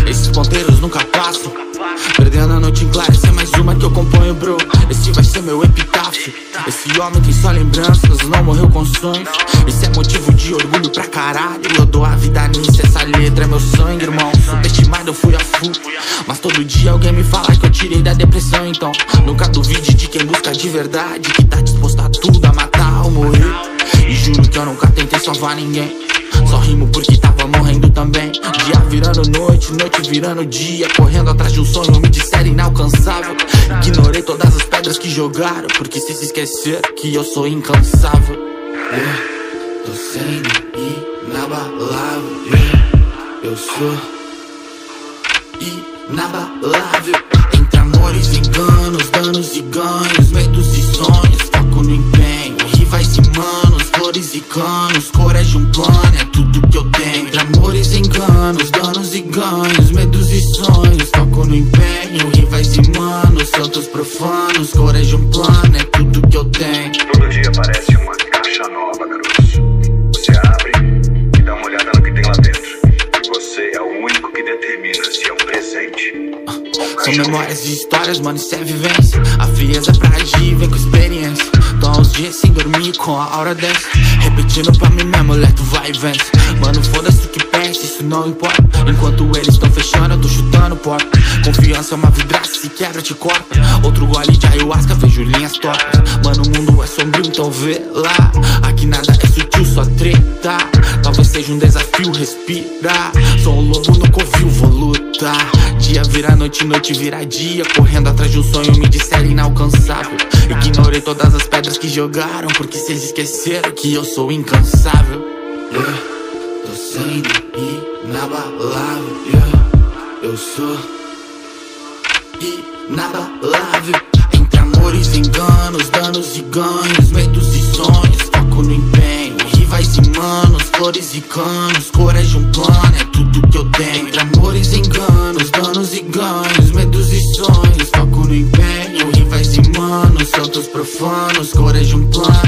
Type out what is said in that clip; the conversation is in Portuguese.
Esses ponteiros nunca passam, perdendo a noite em claro. Essa é mais uma que eu componho, bro. Esse vai ser meu epitáfio. Esse homem tem só lembranças, não morreu com sonhos. Esse é motivo de orgulho pra caralho. Eu dou a vida nisso, essa letra é meu sangue, irmão. Subestimado eu fui a full, mas todo dia alguém me fala que eu tirei da depressão. Então nunca duvide de quem busca de verdade, que tá disposto a tudo, a matar ou morrer. E juro que eu nunca tentei salvar ninguém, só rimo porque tava morrendo também. Dia virando noite, noite virando dia, correndo atrás de um sonho, me disseram inalcançável. Ignorei todas as pedras que jogaram, porque se esquecer que eu sou incansável. Tô sendo inabalável, eu sou inabalável. Entre amores e enganos, danos e ganhos, medos e sonhos, foco no empenho. Rivais e manos, flores e canos, coragem, um plano, é tudo que eu tenho. Entre amores e enganos, danos e ganhos, medos e sonhos, foco no empenho. Rivais e manos, santos profanos, coragem, um plano, é tudo que eu tenho. Todo dia parece uma caixa nova, garoto. Você abre e dá uma olhada no que tem lá dentro, e você é o único que determina se é um presente. São memórias e histórias, mano, isso é vivência. A frieza pra agir vem com experiência. Tô há uns dias sem dormir com a aura dessa, repetindo pra mim mesmo, leto vai e vence. Mano, foda-se o que pensa, isso não importa. Enquanto eles tão fechando, eu tô chutando porta. Confiança é uma vidraça, se quebra te corta. Outro gole de ayahuasca, vejo linhas tortas. Mano, o mundo é sombrio, então vê lá. Aqui nada é sutil, só treta. Talvez seja um desafio, respirar. Sou um lobo no covil, vou lutar. Dia vira noite, noite vira dia, correndo atrás de um sonho, me disseram inalcançável. Ignorei todas as pedras que jogaram, porque vocês esqueceram que eu sou incansável. Tô sendo inabalável, eu sou inabalável. Entre amores e enganos, danos e ganhos, medos e sonhos, foco no empenho. Rivais e manos, flores e canos, coragem, um plano, é tudo que eu tenho. Entre amores e enganos, danos e ganhos, medos e sonhos, foco no empenho. Rivais e manos, santos profanos, coragem, um plano.